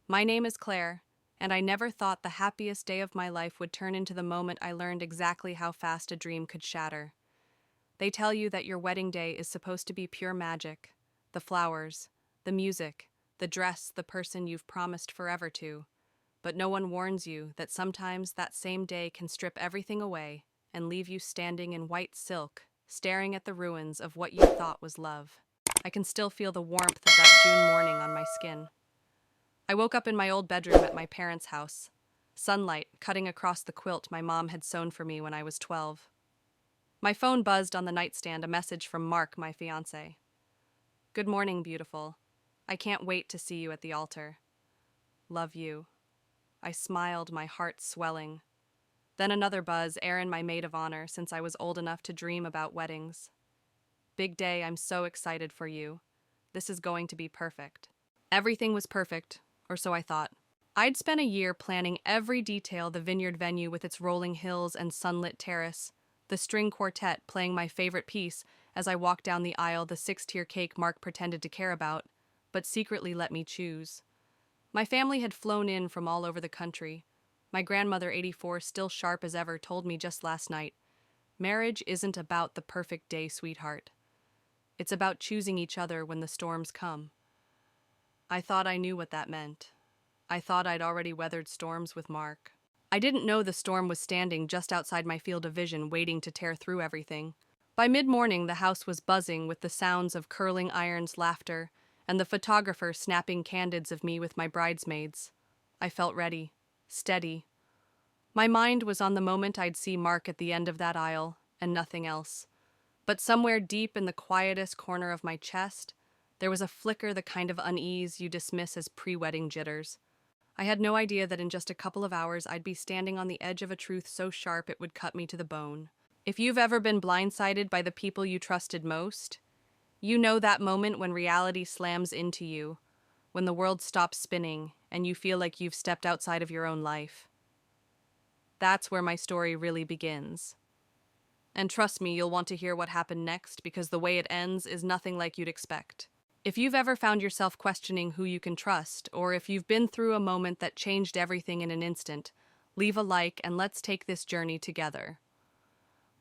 My name is Claire, and I never thought the happiest day of my life would turn into the moment I learned exactly how fast a dream could shatter. They tell you that your wedding day is supposed to be pure magic. The flowers, the music, the dress, the person you've promised forever to. But no one warns you that sometimes that same day can strip everything away and leave you standing in white silk, staring at the ruins of what you thought was love. I can still feel the warmth of that June morning on my skin. I woke up in my old bedroom at my parents' house, sunlight cutting across the quilt my mom had sewn for me when I was 12. My phone buzzed on the nightstand, a message from Mark, my fiancé. Good morning, beautiful. I can't wait to see you at the altar. Love you. I smiled, my heart swelling. Then another buzz, Aaron, my maid of honor, since I was old enough to dream about weddings. Big day, I'm so excited for you. This is going to be perfect. Everything was perfect, or so I thought. I'd spent a year planning every detail: the vineyard venue with its rolling hills and sunlit terrace, the string quartet playing my favorite piece as I walked down the aisle, the six-tier cake Mark pretended to care about, but secretly let me choose. My family had flown in from all over the country. My grandmother, 84, still sharp as ever, told me just last night, marriage isn't about the perfect day, sweetheart. It's about choosing each other when the storms come. I thought I knew what that meant. I thought I'd already weathered storms with Mark. I didn't know the storm was standing just outside my field of vision, waiting to tear through everything. By mid-morning, the house was buzzing with the sounds of curling irons, laughter, and the photographer snapping candids of me with my bridesmaids. I felt ready, steady. My mind was on the moment I'd see Mark at the end of that aisle, and nothing else. But somewhere deep in the quietest corner of my chest, there was a flicker, the kind of unease you dismiss as pre-wedding jitters. I had no idea that in just a couple of hours I'd be standing on the edge of a truth so sharp it would cut me to the bone. If you've ever been blindsided by the people you trusted most, you know that moment when reality slams into you, when the world stops spinning and you feel like you've stepped outside of your own life. That's where my story really begins. And trust me, you'll want to hear what happened next, because the way it ends is nothing like you'd expect. If you've ever found yourself questioning who you can trust, or if you've been through a moment that changed everything in an instant, leave a like and let's take this journey together.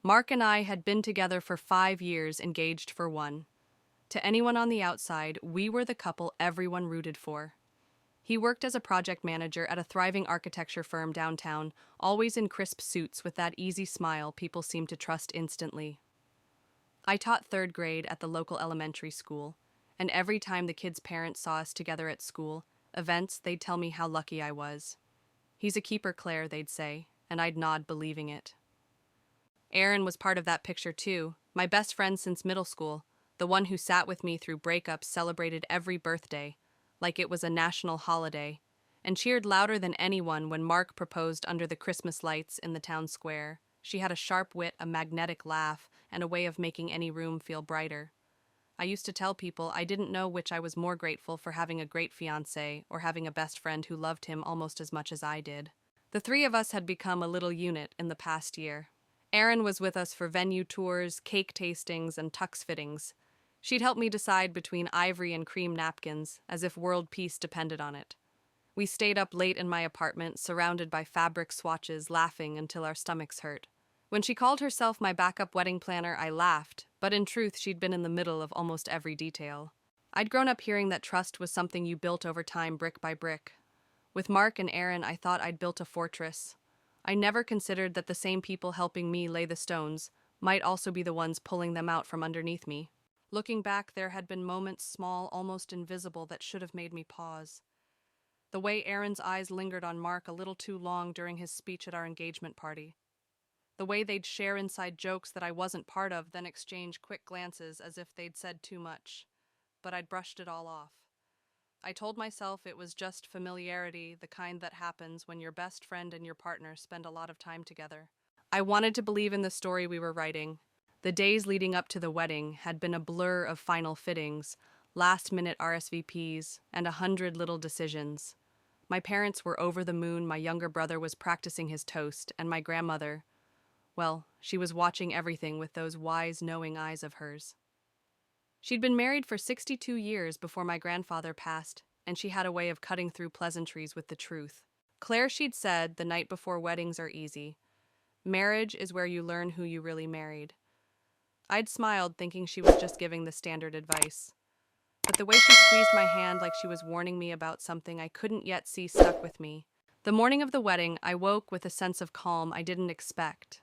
Mark and I had been together for 5 years, engaged for 1. To anyone on the outside, we were the couple everyone rooted for. He worked as a project manager at a thriving architecture firm downtown, always in crisp suits with that easy smile people seemed to trust instantly. I taught 3rd grade at the local elementary school, and every time the kids' parents saw us together at school, events, they'd tell me how lucky I was. He's a keeper, Claire, they'd say, and I'd nod, believing it. Aaron was part of that picture too, my best friend since middle school, the one who sat with me through breakups, celebrated every birthday, like it was a national holiday, and cheered louder than anyone when Mark proposed under the Christmas lights in the town square. She had a sharp wit, a magnetic laugh, and a way of making any room feel brighter. I used to tell people I didn't know which I was more grateful for, having a great fiancé or having a best friend who loved him almost as much as I did. The 3 of us had become a little unit in the past year. Erin was with us for venue tours, cake tastings, and tux fittings. She'd help me decide between ivory and cream napkins, as if world peace depended on it. We stayed up late in my apartment, surrounded by fabric swatches, laughing until our stomachs hurt. When she called herself my backup wedding planner, I laughed, but in truth, she'd been in the middle of almost every detail. I'd grown up hearing that trust was something you built over time, brick by brick. With Mark and Aaron, I thought I'd built a fortress. I never considered that the same people helping me lay the stones might also be the ones pulling them out from underneath me. Looking back, there had been moments, small, almost invisible, that should have made me pause. The way Aaron's eyes lingered on Mark a little too long during his speech at our engagement party. The way they'd share inside jokes that I wasn't part of, then exchange quick glances as if they'd said too much. But I'd brushed it all off. I told myself it was just familiarity, the kind that happens when your best friend and your partner spend a lot of time together. I wanted to believe in the story we were writing. The days leading up to the wedding had been a blur of final fittings, last-minute RSVPs, and 100 little decisions. My parents were over the moon, my younger brother was practicing his toast, and my grandmother, well, she was watching everything with those wise, knowing eyes of hers. She'd been married for 62 years before my grandfather passed, and she had a way of cutting through pleasantries with the truth. Claire, she'd said, the night before weddings are easy. Marriage is where you learn who you really married. I'd smiled, thinking she was just giving the standard advice. But the way she squeezed my hand like she was warning me about something I couldn't yet see stuck with me. The morning of the wedding, I woke with a sense of calm I didn't expect.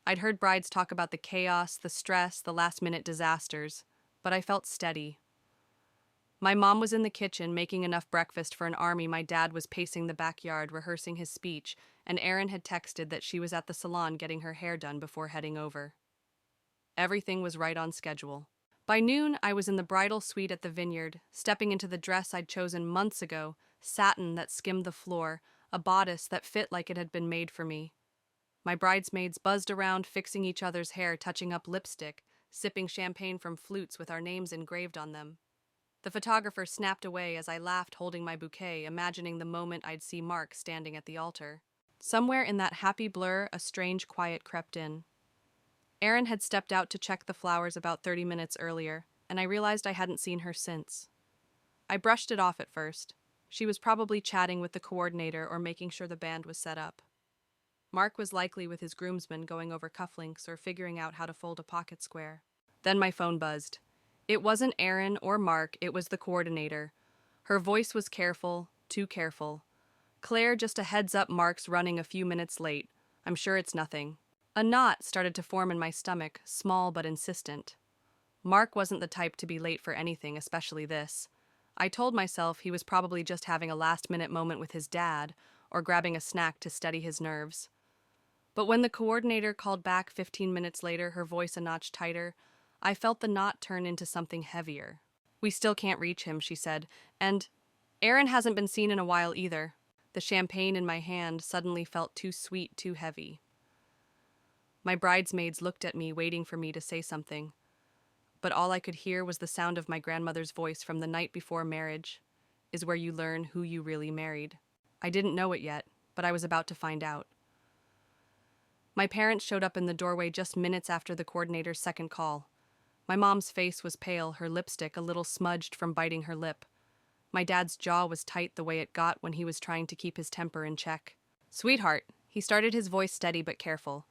I'd heard brides talk about the chaos, the stress, the last-minute disasters, but I felt steady. My mom was in the kitchen making enough breakfast for an army. My dad was pacing the backyard rehearsing his speech, and Erin had texted that she was at the salon getting her hair done before heading over. Everything was right on schedule. By noon, I was in the bridal suite at the Vineyard, stepping into the dress I'd chosen months ago, satin that skimmed the floor, a bodice that fit like it had been made for me. My bridesmaids buzzed around, fixing each other's hair, touching up lipstick, sipping champagne from flutes with our names engraved on them. The photographer snapped away as I laughed, holding my bouquet, imagining the moment I'd see Mark standing at the altar. Somewhere in that happy blur, a strange quiet crept in. Erin had stepped out to check the flowers about 30 minutes earlier, and I realized I hadn't seen her since. I brushed it off at first. She was probably chatting with the coordinator or making sure the band was set up. Mark was likely with his groomsmen going over cufflinks or figuring out how to fold a pocket square. Then my phone buzzed. It wasn't Erin or Mark, it was the coordinator. Her voice was careful, too careful. Claire, just a heads up, Mark's running a few minutes late. I'm sure it's nothing. A knot started to form in my stomach, small but insistent. Mark wasn't the type to be late for anything, especially this. I told myself he was probably just having a last-minute moment with his dad, or grabbing a snack to steady his nerves. But when the coordinator called back 15 minutes later, her voice a notch tighter, I felt the knot turn into something heavier. We still can't reach him, she said, and Erin hasn't been seen in a while either. The champagne in my hand suddenly felt too sweet, too heavy. My bridesmaids looked at me, waiting for me to say something. But all I could hear was the sound of my grandmother's voice from the night before marriage is where you learn who you really married. I didn't know it yet, but I was about to find out. My parents showed up in the doorway just minutes after the coordinator's second call. My mom's face was pale, her lipstick a little smudged from biting her lip. My dad's jaw was tight the way it got when he was trying to keep his temper in check. "Sweetheart," he started, his voice steady but careful.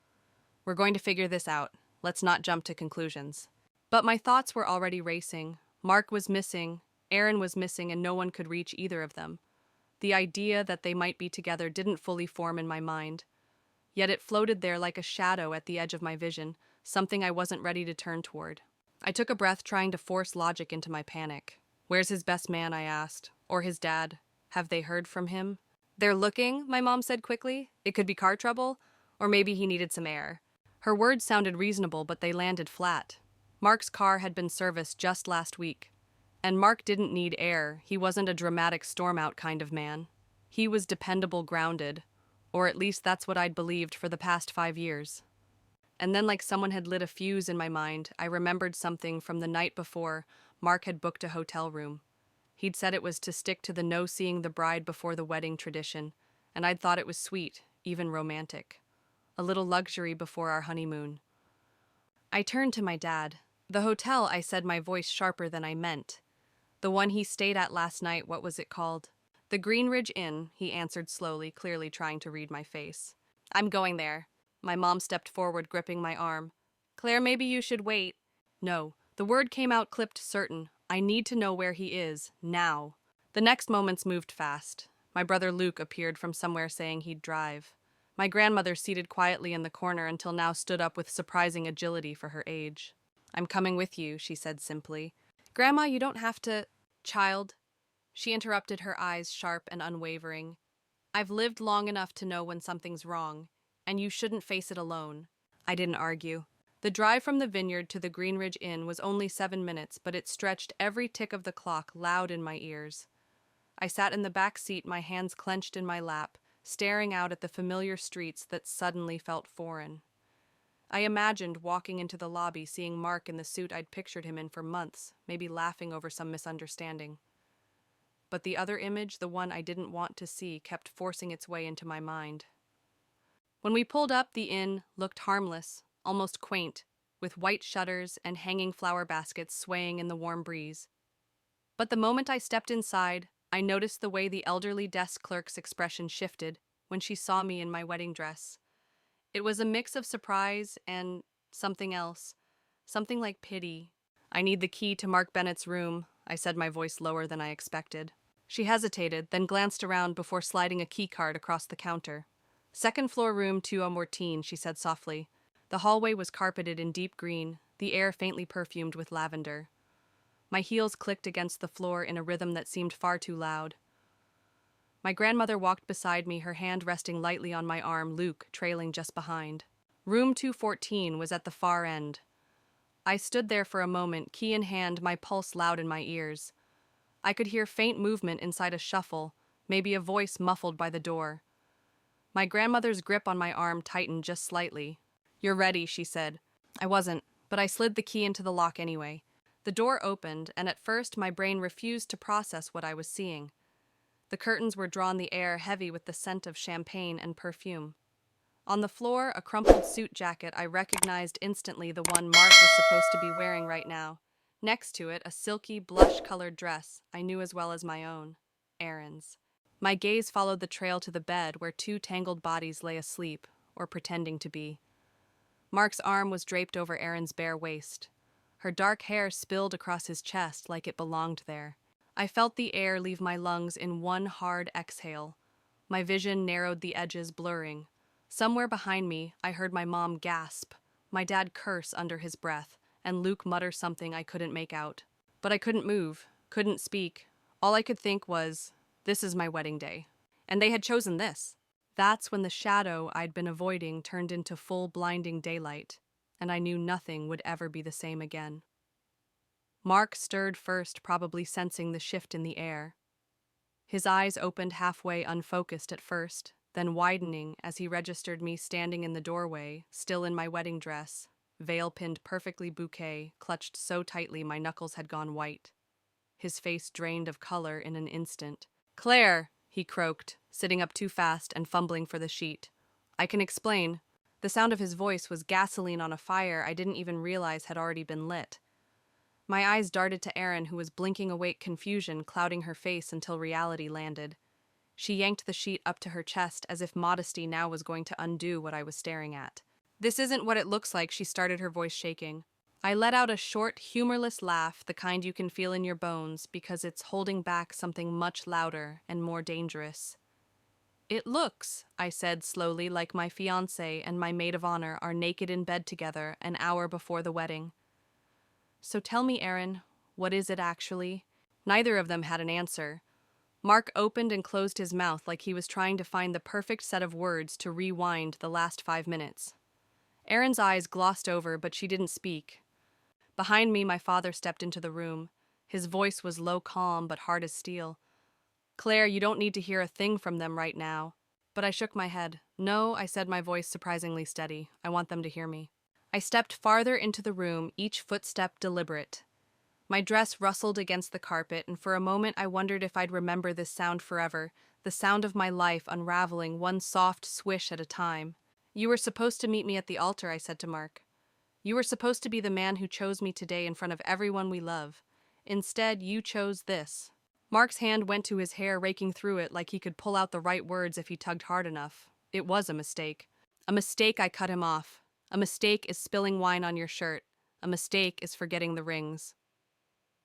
"We're going to figure this out. Let's not jump to conclusions." But my thoughts were already racing. Mark was missing, Erin was missing, and no one could reach either of them. The idea that they might be together didn't fully form in my mind. Yet it floated there like a shadow at the edge of my vision, something I wasn't ready to turn toward. I took a breath, trying to force logic into my panic. "Where's his best man?" I asked. "Or his dad? Have they heard from him?" "They're looking," my mom said quickly. "It could be car trouble, or maybe he needed some air." Her words sounded reasonable, but they landed flat. Mark's car had been serviced just last week. And Mark didn't need air. He wasn't a dramatic storm-out kind of man. He was dependable, grounded. Or at least that's what I'd believed for the past 5 years. And then, like someone had lit a fuse in my mind, I remembered something from the night before. Mark had booked a hotel room. He'd said it was to stick to the no seeing the bride before the wedding tradition, and I'd thought it was sweet, even romantic. A little luxury before our honeymoon. I turned to my dad. "The hotel," I said, my voice sharper than I meant. "The one he stayed at last night, what was it called?" "The Greenridge Inn," he answered slowly, clearly trying to read my face. "I'm going there." My mom stepped forward, gripping my arm. "Claire, maybe you should wait." "No." The word came out clipped, certain. "I need to know where he is, now." The next moments moved fast. My brother Luke appeared from somewhere saying he'd drive. My grandmother, seated quietly in the corner until now, stood up with surprising agility for her age. "I'm coming with you," she said simply. "Grandma, you don't have to—" "Child," she interrupted, her eyes sharp and unwavering. "I've lived long enough to know when something's wrong, and you shouldn't face it alone." I didn't argue. The drive from the Vineyard to the Greenridge Inn was only 7 minutes, but it stretched every tick of the clock loud in my ears. I sat in the back seat, my hands clenched in my lap, staring out at the familiar streets that suddenly felt foreign. I imagined walking into the lobby, seeing Mark in the suit I'd pictured him in for months, maybe laughing over some misunderstanding. But the other image, the one I didn't want to see, kept forcing its way into my mind. When we pulled up, the inn looked harmless, almost quaint, with white shutters and hanging flower baskets swaying in the warm breeze. But the moment I stepped inside, I noticed the way the elderly desk clerk's expression shifted when she saw me in my wedding dress. It was a mix of surprise and something else, something like pity. "I need the key to Mark Bennett's room," I said, my voice lower than I expected. She hesitated, then glanced around before sliding a key card across the counter. "Second floor room 214, she said softly. The hallway was carpeted in deep green, the air faintly perfumed with lavender. My heels clicked against the floor in a rhythm that seemed far too loud. My grandmother walked beside me, her hand resting lightly on my arm, Luke trailing just behind. Room 214 was at the far end. I stood there for a moment, key in hand, my pulse loud in my ears. I could hear faint movement inside, a shuffle, maybe a voice muffled by the door. My grandmother's grip on my arm tightened just slightly. "You're ready," she said. I wasn't, but I slid the key into the lock anyway. The door opened, and at first my brain refused to process what I was seeing. The curtains were drawn, the air heavy with the scent of champagne and perfume. On the floor, a crumpled suit jacket I recognized instantly, the one Mark was supposed to be wearing right now. Next to it, a silky, blush-colored dress I knew as well as my own, Aaron's. My gaze followed the trail to the bed where two tangled bodies lay asleep, or pretending to be. Mark's arm was draped over Aaron's bare waist. Her dark hair spilled across his chest like it belonged there. I felt the air leave my lungs in one hard exhale. My vision narrowed, the edges blurring. Somewhere behind me, I heard my mom gasp, my dad curse under his breath, and Luke mutter something I couldn't make out. But I couldn't move, couldn't speak. All I could think was, this is my wedding day. And they had chosen this. That's when the shadow I'd been avoiding turned into full blinding daylight, and I knew nothing would ever be the same again. Mark stirred first, probably sensing the shift in the air. His eyes opened halfway, unfocused at first, then widening as he registered me standing in the doorway, still in my wedding dress, veil pinned perfectly bouquet, clutched so tightly my knuckles had gone white. His face drained of color in an instant. "Claire," he croaked, sitting up too fast and fumbling for the sheet. "I can explain." The sound of his voice was gasoline on a fire I didn't even realize had already been lit. My eyes darted to Erin, who was blinking awake, confusion clouding her face until reality landed. She yanked the sheet up to her chest as if modesty now was going to undo what I was staring at. "This isn't what it looks like," she started, her voice shaking. I let out a short, humorless laugh, the kind you can feel in your bones, because it's holding back something much louder and more dangerous. "It looks," I said slowly, "like my fiancé and my maid of honor are naked in bed together an hour before the wedding." "So tell me, Erin, what is it actually?" Neither of them had an answer. Mark opened and closed his mouth like he was trying to find the perfect set of words to rewind the last 5 minutes. Erin's eyes glossed over, but she didn't speak. Behind me, my father stepped into the room. His voice was low, calm, but hard as steel. "Claire, you don't need to hear a thing from them right now." But I shook my head. "No," I said, my voice surprisingly steady. "I want them to hear me." I stepped farther into the room, each footstep deliberate. My dress rustled against the carpet, and for a moment I wondered if I'd remember this sound forever, the sound of my life unraveling one soft swish at a time. "You were supposed to meet me at the altar," I said to Mark. "You were supposed to be the man who chose me today in front of everyone we love. Instead, you chose this." Mark's hand went to his hair, raking through it like he could pull out the right words if he tugged hard enough. "It was a mistake." "A mistake," I cut him off. "A mistake is spilling wine on your shirt. A mistake is forgetting the rings."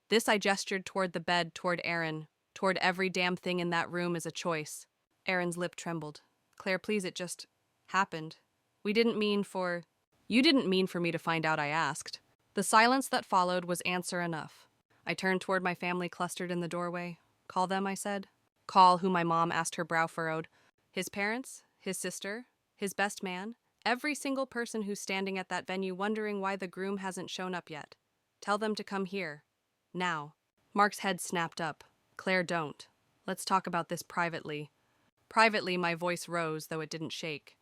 This I gestured toward the bed, toward Erin, toward every damn thing in that room as a choice. Erin's lip trembled. "Claire, please, it just happened. We didn't mean for..." "You didn't mean for me to find out," I asked. The silence that followed was answer enough. I turned toward my family clustered in the doorway. "Call them," I said. "Call who?" my mom asked, her brow furrowed. "His parents, his sister, his best man, every single person who's standing at that venue wondering why the groom hasn't shown up yet. Tell them to come here. Now." Mark's head snapped up. "Claire, don't. Let's talk about this privately." Privately, my voice rose, though it didn't shake.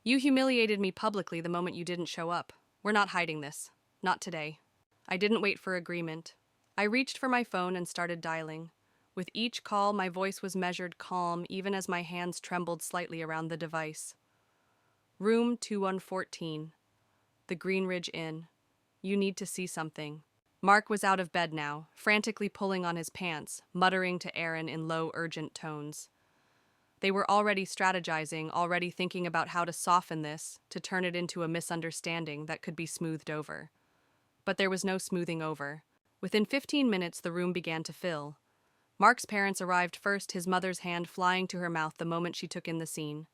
"You humiliated me publicly the moment you didn't show up. We're not hiding this. Not today." I didn't wait for agreement. I reached for my phone and started dialing. With each call, my voice was measured calm, even as my hands trembled slightly around the device. "Room 2114. The Greenridge Inn. You need to see something." Mark was out of bed now, frantically pulling on his pants, muttering to Aaron in low, urgent tones. They were already strategizing, already thinking about how to soften this, to turn it into a misunderstanding that could be smoothed over. But there was no smoothing over. Within 15 minutes, the room began to fill. Mark's parents arrived first, his mother's hand flying to her mouth the moment she took in the scene.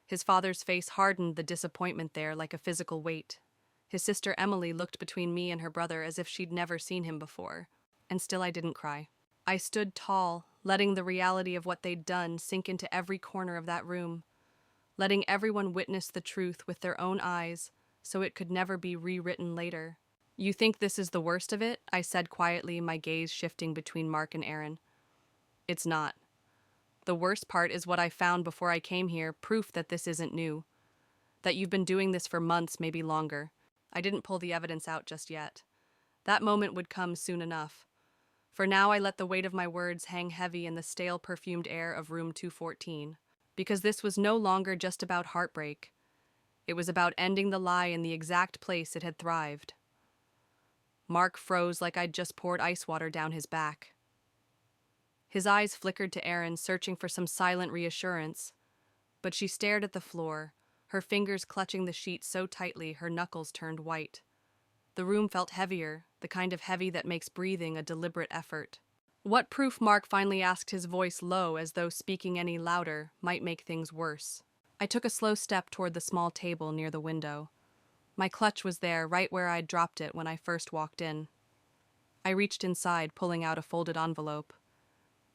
His father's face hardened, the disappointment there like a physical weight. His sister Emily looked between me and her brother as if she'd never seen him before. And still I didn't cry. I stood tall, letting the reality of what they'd done sink into every corner of that room, letting everyone witness the truth with their own eyes so it could never be rewritten later. "You think this is the worst of it?" I said quietly, my gaze shifting between Mark and Aaron. "It's not. The worst part is what I found before I came here, proof that this isn't new. That you've been doing this for months, maybe longer. I didn't pull the evidence out just yet. That moment would come soon enough. For now I let the weight of my words hang heavy in the stale perfumed air of room 214. Because this was no longer just about heartbreak. It was about ending the lie in the exact place it had thrived." Mark froze like I'd just poured ice water down his back. His eyes flickered to Aaron, searching for some silent reassurance. But she stared at the floor, her fingers clutching the sheet so tightly her knuckles turned white. The room felt heavier, the kind of heavy that makes breathing a deliberate effort. "What proof?" Mark finally asked, his voice low, as though speaking any louder might make things worse. I took a slow step toward the small table near the window. My clutch was there, right where I'd dropped it when I first walked in. I reached inside, pulling out a folded envelope.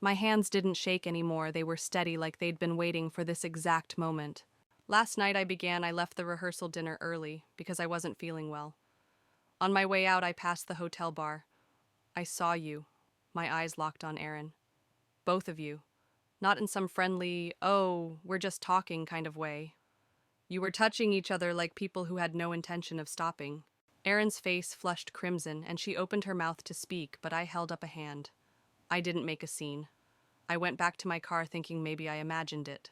My hands didn't shake anymore, they were steady like they'd been waiting for this exact moment. "Last night," I left the rehearsal dinner early because I wasn't feeling well. On my way out, I passed the hotel bar. I saw you." My eyes locked on Aaron. "Both of you. Not in some friendly, oh, we're just talking kind of way. You were touching each other like people who had no intention of stopping." Erin's face flushed crimson, and she opened her mouth to speak, but I held up a hand. I didn't make a scene. I went back to my car thinking maybe I imagined it.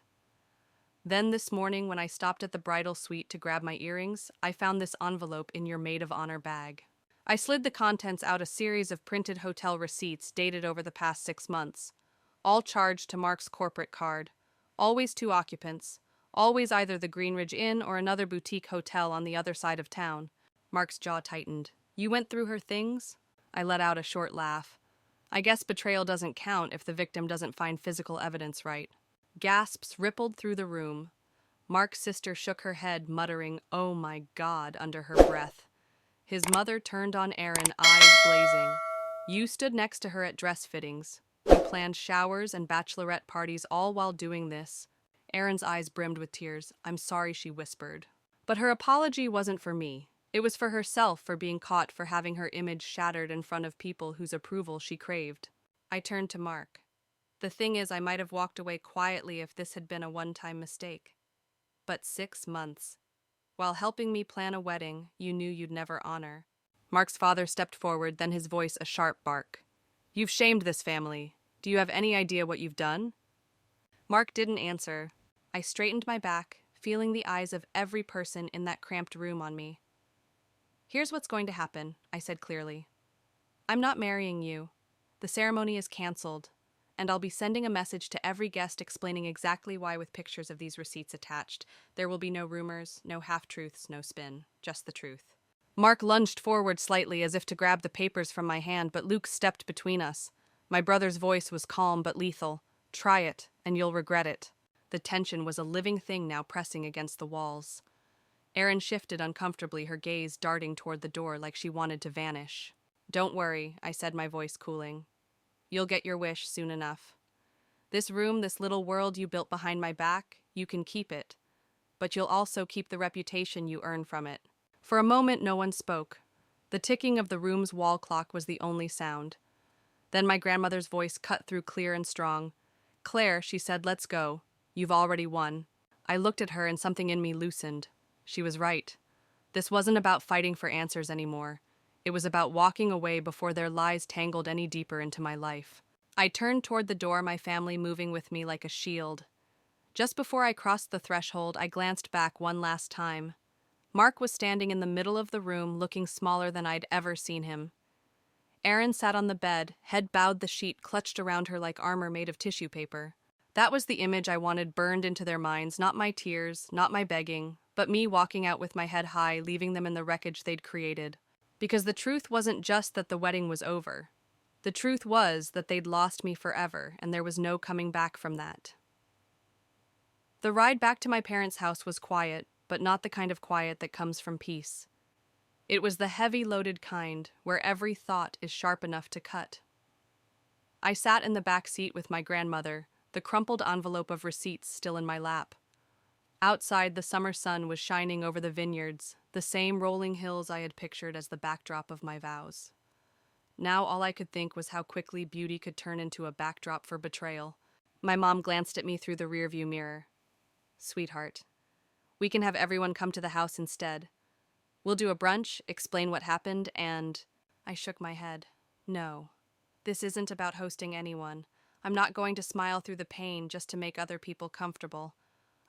Then this morning, when I stopped at the bridal suite to grab my earrings, I found this envelope in your maid of honor bag. I slid the contents out, a series of printed hotel receipts dated over the past 6 months, all charged to Mark's corporate card. Always 2 occupants, always either the Greenridge Inn or another boutique hotel on the other side of town. Mark's jaw tightened. "You went through her things?" I let out a short laugh. "I guess betrayal doesn't count if the victim doesn't find physical evidence, right?" Gasps rippled through the room. Mark's sister shook her head, muttering, "Oh my God," under her breath. His mother turned on Aaron, eyes blazing. "You stood next to her at dress fittings. You planned showers and bachelorette parties all while doing this." Aaron's eyes brimmed with tears. "I'm sorry," she whispered. But her apology wasn't for me. It was for herself, for being caught, for having her image shattered in front of people whose approval she craved. I turned to Mark. "The thing is, I might have walked away quietly if this had been a one-time mistake. But 6 months. While helping me plan a wedding you knew you'd never honor." Mark's father stepped forward, then his voice a sharp bark. "You've shamed this family. Do you have any idea what you've done?" Mark didn't answer. I straightened my back, feeling the eyes of every person in that cramped room on me. "Here's what's going to happen," I said clearly. "I'm not marrying you. The ceremony is canceled, and I'll be sending a message to every guest explaining exactly why, with pictures of these receipts attached. There will be no rumors, no half-truths, no spin, just the truth." Mark lunged forward slightly as if to grab the papers from my hand, but Luke stepped between us. My brother's voice was calm but lethal. "Try it, and you'll regret it." The tension was a living thing now, pressing against the walls. Erin shifted uncomfortably, her gaze darting toward the door like she wanted to vanish. "Don't worry," I said, my voice cooling. "You'll get your wish soon enough. This room, this little world you built behind my back, you can keep it. But you'll also keep the reputation you earn from it." For a moment no one spoke. The ticking of the room's wall clock was the only sound. Then my grandmother's voice cut through clear and strong. "Claire," she said, "let's go. You've already won." I looked at her and something in me loosened. She was right. This wasn't about fighting for answers anymore. It was about walking away before their lies tangled any deeper into my life. I turned toward the door, my family moving with me like a shield. Just before I crossed the threshold, I glanced back one last time. Mark was standing in the middle of the room, looking smaller than I'd ever seen him. Erin sat on the bed, head bowed, the sheet clutched around her like armor made of tissue paper. That was the image I wanted burned into their minds, not my tears, not my begging, but me walking out with my head high, leaving them in the wreckage they'd created. Because the truth wasn't just that the wedding was over. The truth was that they'd lost me forever, and there was no coming back from that. The ride back to my parents' house was quiet, but not the kind of quiet that comes from peace. It was the heavy-loaded kind, where every thought is sharp enough to cut. I sat in the back seat with my grandmother, the crumpled envelope of receipts still in my lap. Outside, the summer sun was shining over the vineyards, the same rolling hills I had pictured as the backdrop of my vows. Now all I could think was how quickly beauty could turn into a backdrop for betrayal. My mom glanced at me through the rearview mirror. "Sweetheart, we can have everyone come to the house instead. We'll do a brunch, explain what happened, and—" I shook my head. "No, this isn't about hosting anyone. I'm not going to smile through the pain just to make other people comfortable.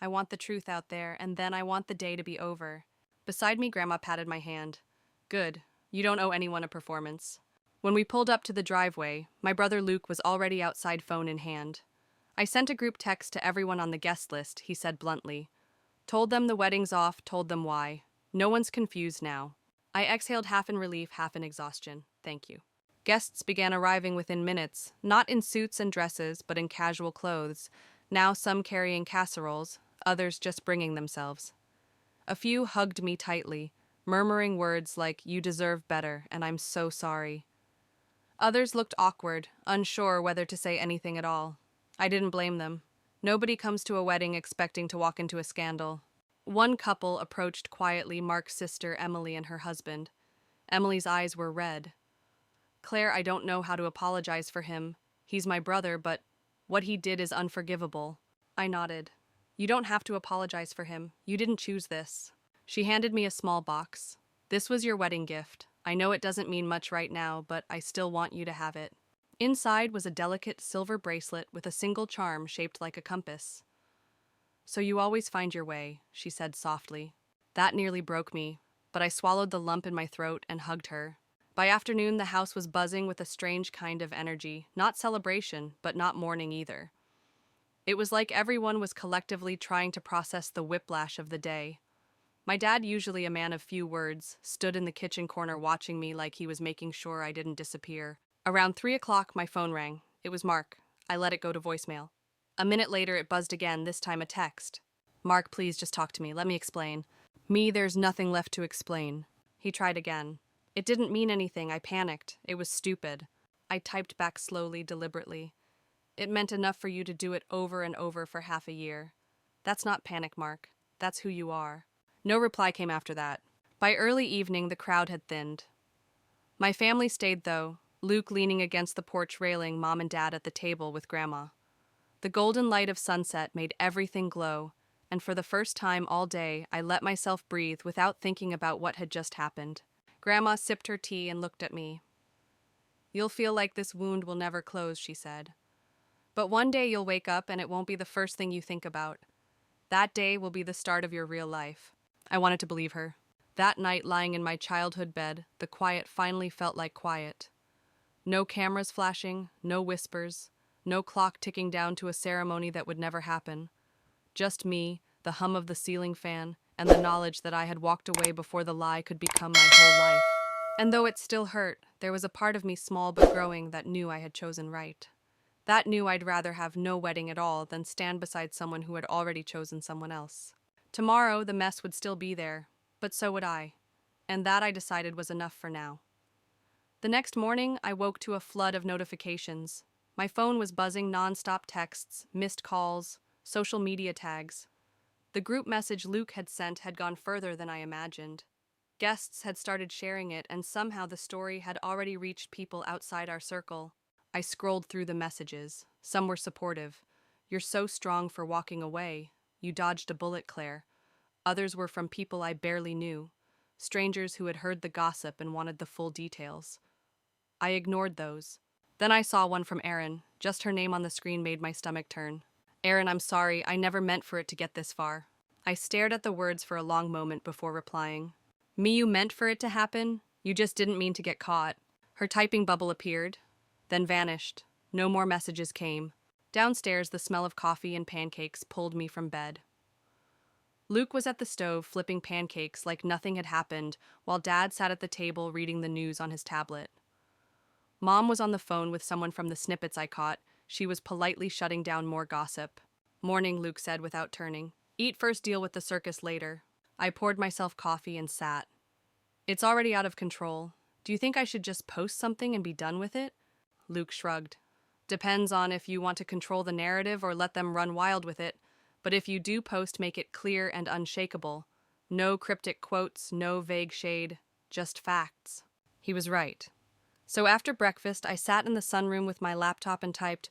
I want the truth out there, and then I want the day to be over." Beside me, Grandma patted my hand. "Good. You don't owe anyone a performance." When we pulled up to the driveway, my brother Luke was already outside, phone in hand. "I sent a group text to everyone on the guest list," he said bluntly. "Told them the wedding's off, told them why. No one's confused now." I exhaled, half in relief, half in exhaustion. "Thank you." Guests began arriving within minutes, not in suits and dresses, but in casual clothes, now some carrying casseroles, others just bringing themselves. A few hugged me tightly, murmuring words like, "You deserve better," and "I'm so sorry." Others looked awkward, unsure whether to say anything at all. I didn't blame them. Nobody comes to a wedding expecting to walk into a scandal. One couple approached quietly, Mark's sister Emily and her husband. Emily's eyes were red. "Claire, I don't know how to apologize for him. He's my brother, but what he did is unforgivable." I nodded. "You don't have to apologize for him. You didn't choose this." She handed me a small box. "This was your wedding gift. I know it doesn't mean much right now, but I still want you to have it." Inside was a delicate silver bracelet with a single charm shaped like a compass. "So you always find your way," she said softly. That nearly broke me, but I swallowed the lump in my throat and hugged her. By afternoon, the house was buzzing with a strange kind of energy, not celebration, but not mourning either. It was like everyone was collectively trying to process the whiplash of the day. My dad, usually a man of few words, stood in the kitchen corner watching me like he was making sure I didn't disappear. Around 3 o'clock, my phone rang. It was Mark. I let it go to voicemail. A minute later, it buzzed again, this time a text. "Mark, please just talk to me. Let me explain." "Me, there's nothing left to explain." He tried again. It didn't mean anything. I panicked. It was stupid. I typed back slowly, deliberately. "It meant enough for you to do it over and over for half a year. That's not panic, Mark. That's who you are." No reply came after that. By early evening, the crowd had thinned. My family stayed, though, Luke leaning against the porch railing, Mom and Dad at the table with Grandma. The golden light of sunset made everything glow, and for the first time all day, I let myself breathe without thinking about what had just happened. Grandma sipped her tea and looked at me. "You'll feel like this wound will never close," she said. "But one day you'll wake up and it won't be the first thing you think about. That day will be the start of your real life." I wanted to believe her. That night, lying in my childhood bed, the quiet finally felt like quiet. No cameras flashing, no whispers, no clock ticking down to a ceremony that would never happen. Just me, the hum of the ceiling fan, and the knowledge that I had walked away before the lie could become my whole life. And though it still hurt, there was a part of me, small but growing, that knew I had chosen right. That knew I'd rather have no wedding at all than stand beside someone who had already chosen someone else. Tomorrow, the mess would still be there, but so would I. And that, I decided, was enough for now. The next morning, I woke to a flood of notifications. My phone was buzzing, non-stop texts, missed calls, social media tags. The group message Luke had sent had gone further than I imagined. Guests had started sharing it, and somehow the story had already reached people outside our circle. I scrolled through the messages. Some were supportive. "You're so strong for walking away. You dodged a bullet, Claire." Others were from people I barely knew, strangers who had heard the gossip and wanted the full details. I ignored those. Then I saw one from Erin. Just her name on the screen made my stomach turn. "Erin, I'm sorry. I never meant for it to get this far." I stared at the words for a long moment before replying. "Me, you meant for it to happen? You just didn't mean to get caught." Her typing bubble appeared, then vanished. No more messages came. Downstairs, the smell of coffee and pancakes pulled me from bed. Luke was at the stove flipping pancakes like nothing had happened, while Dad sat at the table reading the news on his tablet. Mom was on the phone with someone from the snippets I caught. She was politely shutting down more gossip. "Morning," Luke said without turning. "Eat first, deal with the circus later." I poured myself coffee and sat. "It's already out of control. Do you think I should just post something and be done with it?" Luke shrugged. "Depends on if you want to control the narrative or let them run wild with it. But if you do post, make it clear and unshakable. No cryptic quotes, no vague shade, just facts." He was right. So after breakfast, I sat in the sunroom with my laptop and typed,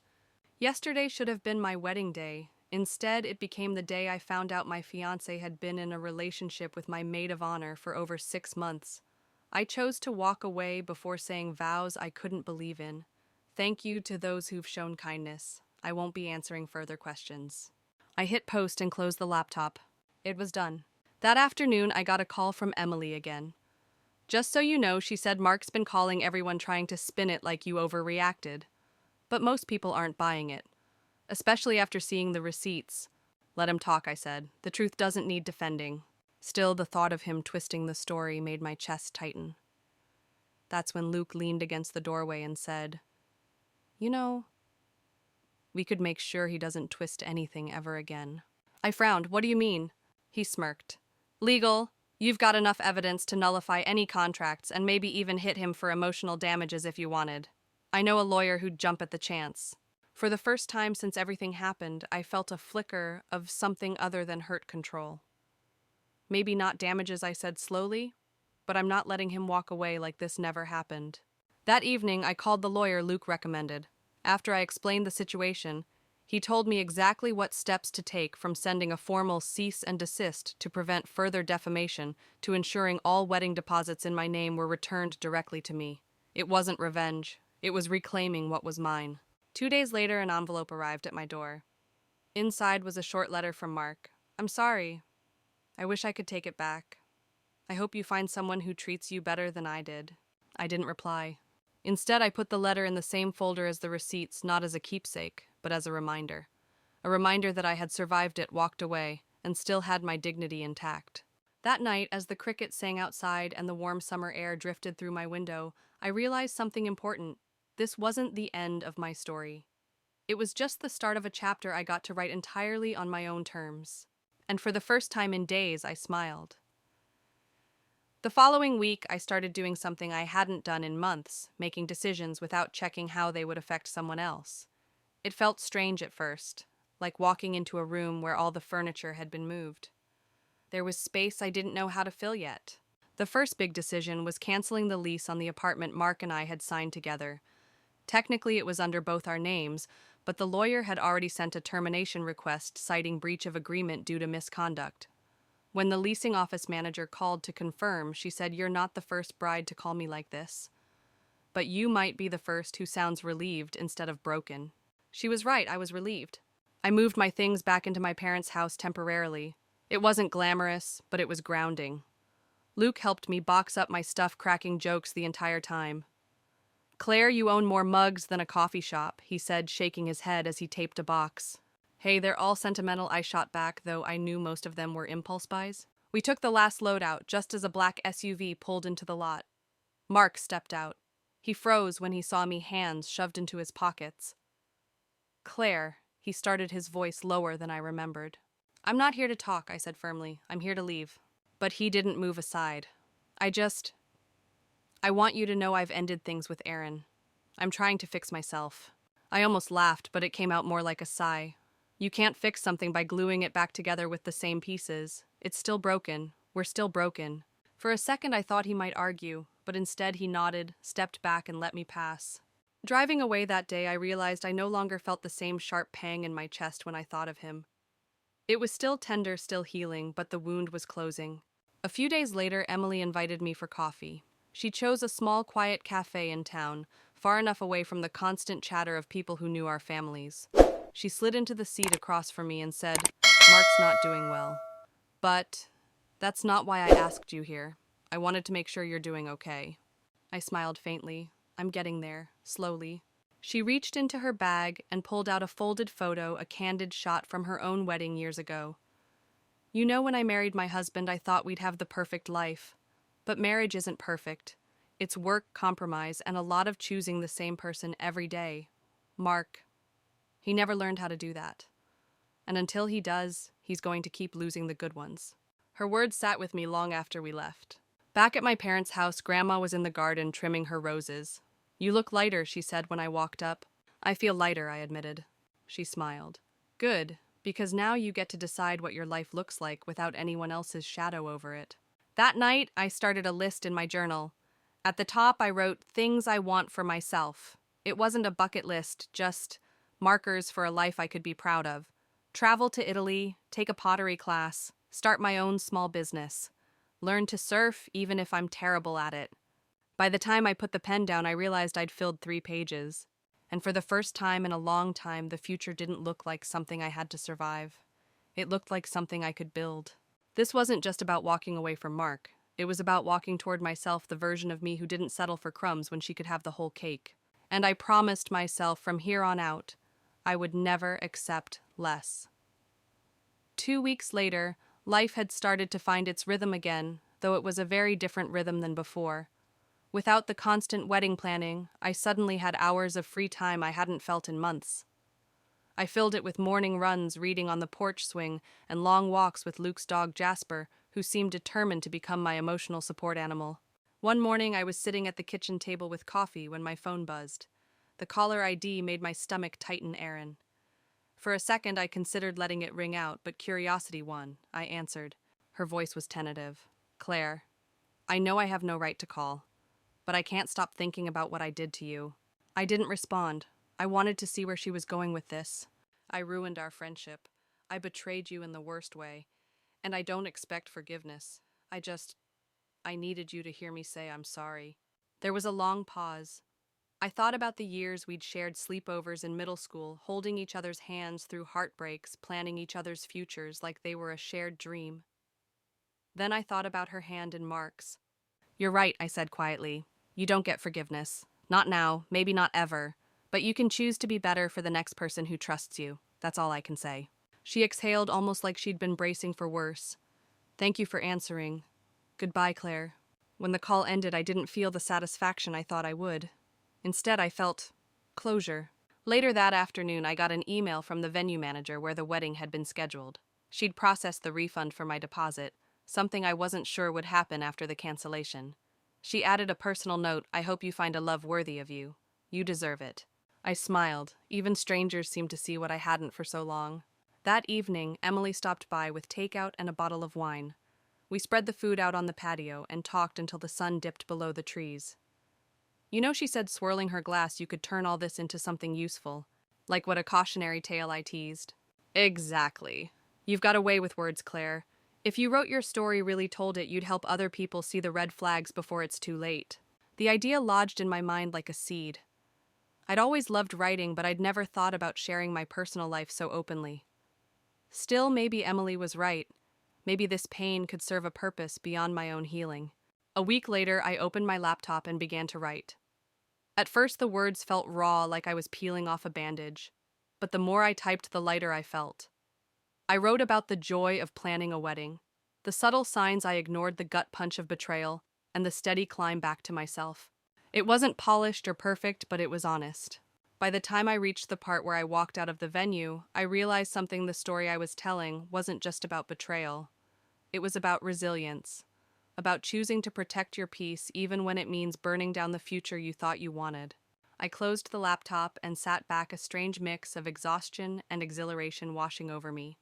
"Yesterday should have been my wedding day. Instead, it became the day I found out my fiancé had been in a relationship with my maid of honor for over 6 months. I chose to walk away before saying vows I couldn't believe in. Thank you to those who've shown kindness. I won't be answering further questions." I hit post and closed the laptop. It was done. That afternoon, I got a call from Emily again. "Just so you know," she said, "Mark's been calling everyone trying to spin it like you overreacted. But most people aren't buying it, especially after seeing the receipts." "Let him talk," I said. "The truth doesn't need defending." Still, the thought of him twisting the story made my chest tighten. That's when Luke leaned against the doorway and said, "You know, we could make sure he doesn't twist anything ever again." I frowned. "What do you mean?" He smirked. "Legal. You've got enough evidence to nullify any contracts and maybe even hit him for emotional damages if you wanted. I know a lawyer who'd jump at the chance." For the first time since everything happened, I felt a flicker of something other than hurt control. "Maybe not damages," I said slowly, "but I'm not letting him walk away like this never happened." That evening, I called the lawyer Luke recommended. After I explained the situation, he told me exactly what steps to take, from sending a formal cease and desist to prevent further defamation to ensuring all wedding deposits in my name were returned directly to me. It wasn't revenge. It was reclaiming what was mine. 2 days later, an envelope arrived at my door. Inside was a short letter from Mark. "I'm sorry. I wish I could take it back. I hope you find someone who treats you better than I did." I didn't reply. Instead, I put the letter in the same folder as the receipts, not as a keepsake, but as a reminder. A reminder that I had survived it, walked away, and still had my dignity intact. That night, as the crickets sang outside and the warm summer air drifted through my window, I realized something important. This wasn't the end of my story. It was just the start of a chapter I got to write entirely on my own terms. And for the first time in days, I smiled. The following week, I started doing something I hadn't done in months, making decisions without checking how they would affect someone else. It felt strange at first, like walking into a room where all the furniture had been moved. There was space I didn't know how to fill yet. The first big decision was canceling the lease on the apartment Mark and I had signed together. Technically, it was under both our names, but the lawyer had already sent a termination request citing breach of agreement due to misconduct. When the leasing office manager called to confirm, she said, "You're not the first bride to call me like this. But you might be the first who sounds relieved instead of broken." She was right, I was relieved. I moved my things back into my parents' house temporarily. It wasn't glamorous, but it was grounding. Luke helped me box up my stuff, cracking jokes the entire time. "Claire, you own more mugs than a coffee shop," he said, shaking his head as he taped a box. "Hey, they're all sentimental," I shot back, though I knew most of them were impulse buys. We took the last load out just as a black SUV pulled into the lot. Mark stepped out. He froze when he saw me, hands shoved into his pockets. "Claire," he started, his voice lower than I remembered. "I'm not here to talk," I said firmly. "I'm here to leave." But he didn't move aside. I want you to know I've ended things with Aaron. I'm trying to fix myself." I almost laughed, but it came out more like a sigh. You can't fix something by gluing it back together with the same pieces. It's still broken. We're still broken. For a second, I thought he might argue, but instead he nodded, stepped back, and let me pass. Driving away that day, I realized I no longer felt the same sharp pang in my chest when I thought of him. It was still tender, still healing, but the wound was closing. A few days later, Emily invited me for coffee. She chose a small, quiet cafe in town, far enough away from the constant chatter of people who knew our families. She slid into the seat across from me and said, "Mark's not doing well. But that's not why I asked you here. I wanted to make sure you're doing okay." I smiled faintly. I'm getting there, slowly. She reached into her bag and pulled out a folded photo, a candid shot from her own wedding years ago. You know, when I married my husband, I thought we'd have the perfect life. But marriage isn't perfect. It's work, compromise, and a lot of choosing the same person every day. Mark. He never learned how to do that. And until he does, he's going to keep losing the good ones. Her words sat with me long after we left. Back at my parents' house, Grandma was in the garden trimming her roses. You look lighter, she said when I walked up. I feel lighter, I admitted. She smiled. Good, because now you get to decide what your life looks like without anyone else's shadow over it. That night, I started a list in my journal. At the top, I wrote things I want for myself. It wasn't a bucket list, just markers for a life I could be proud of. Travel to Italy, take a pottery class, start my own small business, learn to surf even if I'm terrible at it. By the time I put the pen down, I realized I'd filled 3 pages. And for the first time in a long time, the future didn't look like something I had to survive. It looked like something I could build. This wasn't just about walking away from Mark. It was about walking toward myself, the version of me who didn't settle for crumbs when she could have the whole cake. And I promised myself from here on out, I would never accept less. 2 weeks later, life had started to find its rhythm again, though it was a very different rhythm than before. Without the constant wedding planning, I suddenly had hours of free time I hadn't felt in months. I filled it with morning runs, reading on the porch swing, and long walks with Luke's dog Jasper, who seemed determined to become my emotional support animal. One morning, I was sitting at the kitchen table with coffee when my phone buzzed. The caller ID made my stomach tighten, Aaron. For a second, I considered letting it ring out, but curiosity won. I answered. Her voice was tentative. Claire, I know I have no right to call, but I can't stop thinking about what I did to you. I didn't respond. I wanted to see where she was going with this. I ruined our friendship. I betrayed you in the worst way, and I don't expect forgiveness. I needed you to hear me say I'm sorry. There was a long pause. I thought about the years we'd shared sleepovers in middle school, holding each other's hands through heartbreaks, planning each other's futures like they were a shared dream. Then I thought about her hand in Mark's. You're right, I said quietly. You don't get forgiveness. Not now, maybe not ever. But you can choose to be better for the next person who trusts you. That's all I can say. She exhaled almost like she'd been bracing for worse. Thank you for answering. Goodbye, Claire. When the call ended, I didn't feel the satisfaction I thought I would. Instead, I felt closure. Later that afternoon, I got an email from the venue manager where the wedding had been scheduled. She'd processed the refund for my deposit, something I wasn't sure would happen after the cancellation. She added a personal note, I hope you find a love worthy of you. You deserve it. I smiled. Even strangers seemed to see what I hadn't for so long. That evening, Emily stopped by with takeout and a bottle of wine. We spread the food out on the patio and talked until the sun dipped below the trees. You know, she said, swirling her glass, you could turn all this into something useful. Like what a cautionary tale, I teased. Exactly. You've got a way with words, Claire. If you wrote your story, really told it, you'd help other people see the red flags before it's too late. The idea lodged in my mind like a seed. I'd always loved writing, but I'd never thought about sharing my personal life so openly. Still, maybe Emily was right. Maybe this pain could serve a purpose beyond my own healing. A week later, I opened my laptop and began to write. At first, the words felt raw, like I was peeling off a bandage. But the more I typed, the lighter I felt. I wrote about the joy of planning a wedding, the subtle signs I ignored, the gut punch of betrayal, and the steady climb back to myself. It wasn't polished or perfect, but it was honest. By the time I reached the part where I walked out of the venue, I realized something: the story I was telling wasn't just about betrayal. It was about resilience, about choosing to protect your peace even when it means burning down the future you thought you wanted. I closed the laptop and sat back, a strange mix of exhaustion and exhilaration washing over me.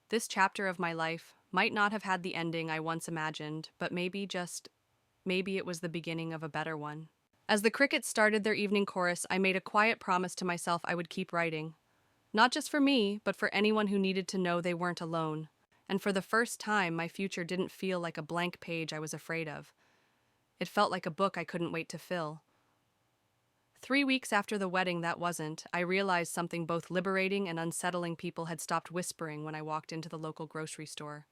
This chapter of my life might not have had the ending I once imagined, but maybe it was the beginning of a better one. As the crickets started their evening chorus, I made a quiet promise to myself I would keep writing. Not just for me, but for anyone who needed to know they weren't alone. And for the first time, my future didn't feel like a blank page I was afraid of. It felt like a book I couldn't wait to fill. 3 weeks after the wedding, I realized something both liberating and unsettling. People had stopped whispering when I walked into the local grocery store.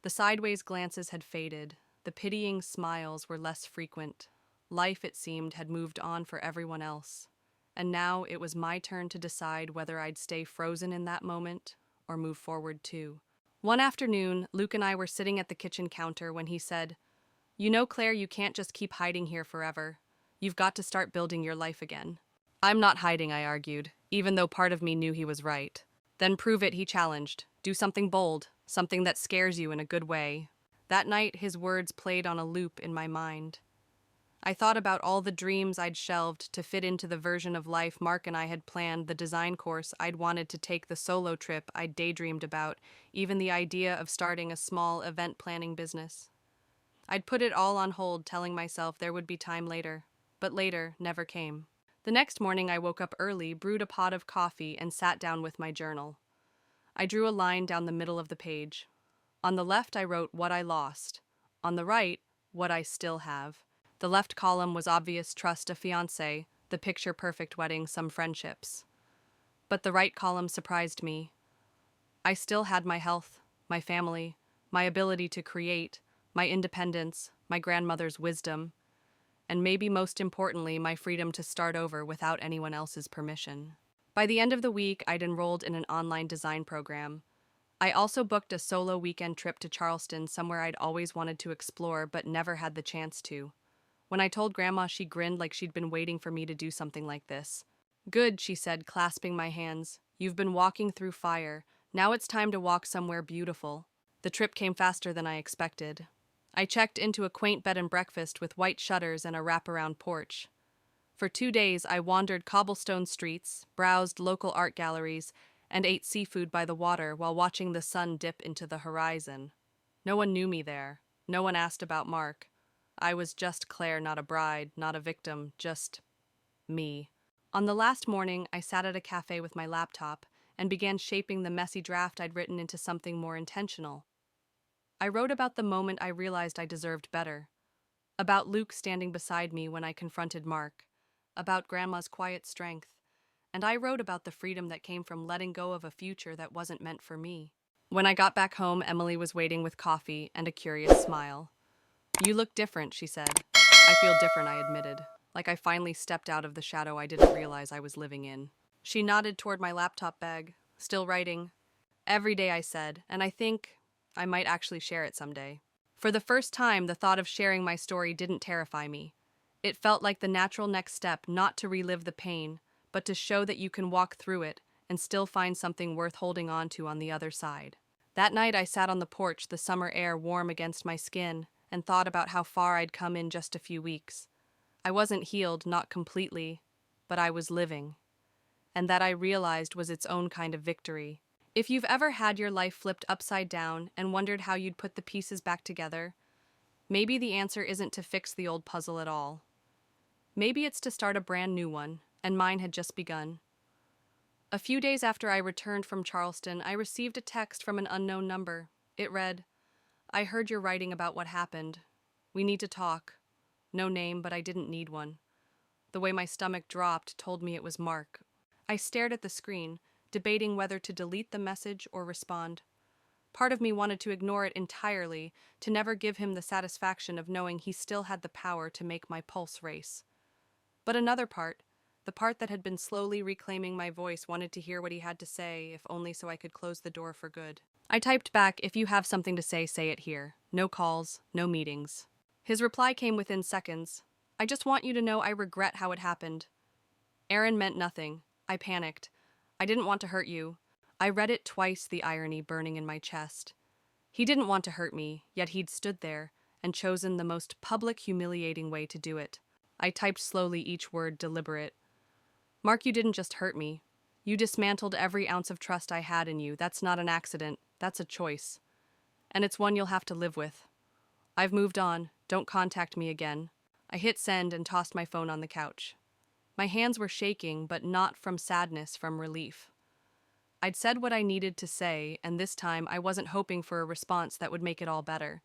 The sideways glances had faded. The pitying smiles were less frequent. Life, it seemed, had moved on for everyone else. And now it was my turn to decide whether I'd stay frozen in that moment or move forward too. One afternoon, Luke and I were sitting at the kitchen counter when he said, "You know, Claire, you can't just keep hiding here forever. You've got to start building your life again." "I'm not hiding," I argued, even though part of me knew he was right. "Then prove it," he challenged. "Do something bold, something that scares you in a good way." That night, his words played on a loop in my mind. I thought about all the dreams I'd shelved to fit into the version of life Mark and I had planned, the design course I'd wanted to take, the solo trip I'd daydreamed about, even the idea of starting a small event planning business. I'd put it all on hold, telling myself there would be time later, but later never came. The next morning I woke up early, brewed a pot of coffee, and sat down with my journal. I drew a line down the middle of the page. On the left I wrote what I lost. On the right, what I still have. The left column was obvious: trust, a fiancé, the picture-perfect wedding, some friendships. But the right column surprised me. I still had my health, my family, my ability to create, my independence, my grandmother's wisdom, and maybe most importantly, my freedom to start over without anyone else's permission. By the end of the week, I'd enrolled in an online design program. I also booked a solo weekend trip to Charleston, somewhere I'd always wanted to explore but never had the chance to. When I told Grandma, she grinned like she'd been waiting for me to do something like this. "Good," she said, clasping my hands. "You've been walking through fire. Now it's time to walk somewhere beautiful." The trip came faster than I expected. I checked into a quaint bed and breakfast with white shutters and a wraparound porch. For 2 days, I wandered cobblestone streets, browsed local art galleries, and ate seafood by the water while watching the sun dip into the horizon. No one knew me there. No one asked about Mark. I was just Claire, not a bride, not a victim, just me. On the last morning, I sat at a cafe with my laptop and began shaping the messy draft I'd written into something more intentional. I wrote about the moment I realized I deserved better, about Luke standing beside me when I confronted Mark, about Grandma's quiet strength, and I wrote about the freedom that came from letting go of a future that wasn't meant for me. When I got back home, Emily was waiting with coffee and a curious smile. "You look different," she said. "I feel different," I admitted, like I finally stepped out of the shadow I didn't realize I was living in. She nodded toward my laptop bag. "Still writing?" "Every day," I said, "and I think I might actually share it someday." For the first time, the thought of sharing my story didn't terrify me. It felt like the natural next step, not to relive the pain, but to show that you can walk through it and still find something worth holding on to on the other side. That night I sat on the porch, the summer air warm against my skin, and thought about how far I'd come in just a few weeks. I wasn't healed, not completely, but I was living. And that, I realized, was its own kind of victory. If you've ever had your life flipped upside down and wondered how you'd put the pieces back together, maybe the answer isn't to fix the old puzzle at all. Maybe it's to start a brand new one, and mine had just begun. A few days after I returned from Charleston, I received a text from an unknown number. It read, "I heard you're writing about what happened. We need to talk." No name, but I didn't need one. The way my stomach dropped told me it was Mark. I stared at the screen, debating whether to delete the message or respond. Part of me wanted to ignore it entirely, to never give him the satisfaction of knowing he still had the power to make my pulse race. But another part, the part that had been slowly reclaiming my voice, wanted to hear what he had to say, if only so I could close the door for good. I typed back, "If you have something to say it here. No calls, no meetings." His reply came within seconds. "I just want you to know I regret how it happened." Aaron meant nothing. I panicked. I didn't want to hurt you. I read it twice, the irony burning in my chest. He didn't want to hurt me, yet he'd stood there and chosen the most public, humiliating way to do it. I typed slowly, each word deliberate. "Mark, you didn't just hurt me. You dismantled every ounce of trust I had in you. That's not an accident. That's a choice. And it's one you'll have to live with. I've moved on. Don't contact me again." I hit send and tossed my phone on the couch. My hands were shaking, but not from sadness, from relief. I'd said what I needed to say, and this time I wasn't hoping for a response that would make it all better.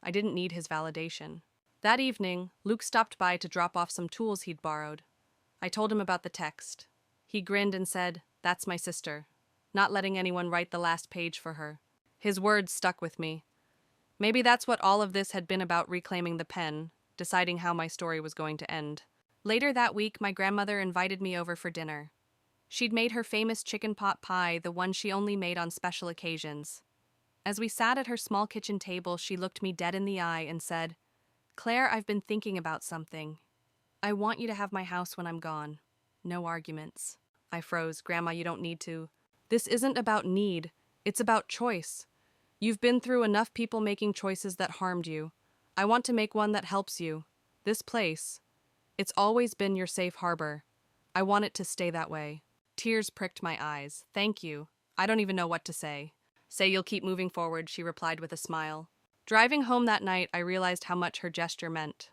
I didn't need his validation. That evening, Luke stopped by to drop off some tools he'd borrowed. I told him about the text. He grinned and said, "That's my sister. Not letting anyone write the last page for her." His words stuck with me. Maybe that's what all of this had been about, reclaiming the pen. deciding how my story was going to end. Later that week, my grandmother invited me over for dinner. She'd made her famous chicken pot pie, the one she only made on special occasions. As we sat at her small kitchen table, she looked me dead in the eye and said, "Claire, I've been thinking about something. I want you to have my house when I'm gone. No arguments." I froze. "Grandma, you don't need to." "This isn't about need. It's about choice. You've been through enough people making choices that harmed you. I want to make one that helps you. This place, it's always been your safe harbor. I want it to stay that way." Tears pricked my eyes. "Thank you. I don't even know what to say." "Say you'll keep moving forward," she replied with a smile. Driving home that night, I realized how much her gesture meant.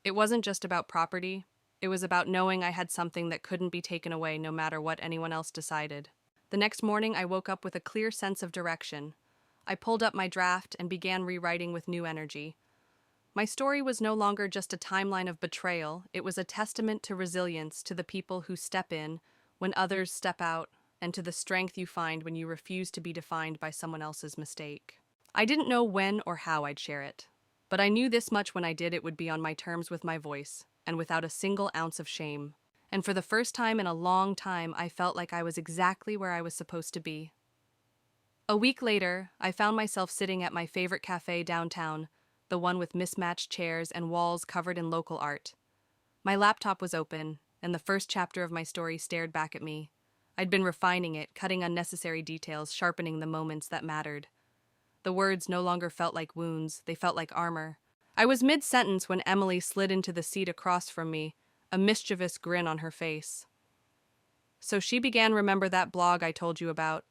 It wasn't just about property. It was about knowing I had something that couldn't be taken away no matter what anyone else decided. The next morning, I woke up with a clear sense of direction. I pulled up my draft and began rewriting with new energy. My story was no longer just a timeline of betrayal. It was a testament to resilience, to the people who step in when others step out, and to the strength you find when you refuse to be defined by someone else's mistake. I didn't know when or how I'd share it, but I knew this much: when I did, it would be on my terms with my voice, and without a single ounce of shame. And for the first time in a long time, I felt like I was exactly where I was supposed to be. A week later, I found myself sitting at my favorite cafe downtown, the one with mismatched chairs and walls covered in local art. My laptop was open, and the first chapter of my story stared back at me. I'd been refining it, cutting unnecessary details, sharpening the moments that mattered. The words no longer felt like wounds, they felt like armor. I was mid-sentence when Emily slid into the seat across from me, a mischievous grin on her face. "So she began, remember that blog I told you about?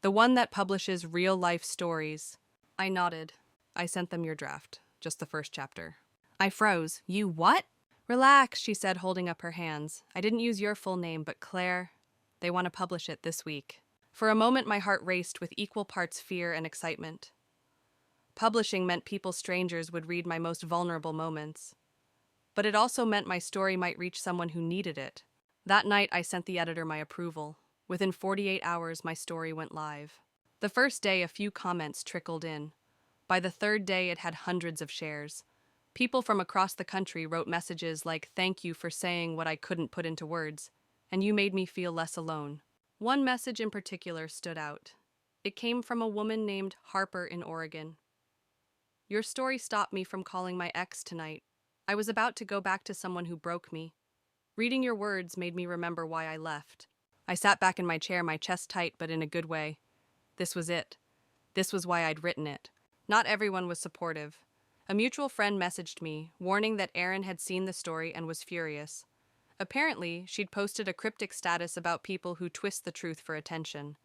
The one that publishes real-life stories?" I nodded. "I sent them your draft, just the first chapter." I froze. "You what?" "Relax," she said, holding up her hands. "I didn't use your full name, but Claire, they want to publish it this week." For a moment, my heart raced with equal parts fear and excitement. Publishing meant people strangers would read my most vulnerable moments. But it also meant my story might reach someone who needed it. That night, I sent the editor my approval. Within 48 hours, my story went live. The first day, a few comments trickled in. By the third day, it had hundreds of shares. People from across the country wrote messages like, "Thank you for saying what I couldn't put into words, and you made me feel less alone." One message in particular stood out. It came from a woman named Harper in Oregon. "Your story stopped me from calling my ex tonight. I was about to go back to someone who broke me. Reading your words made me remember why I left." I sat back in my chair, my chest tight, but in a good way. This was it. This was why I'd written it. Not everyone was supportive. A mutual friend messaged me, warning that Erin had seen the story and was furious. Apparently, she'd posted a cryptic status about people who twist the truth for attention.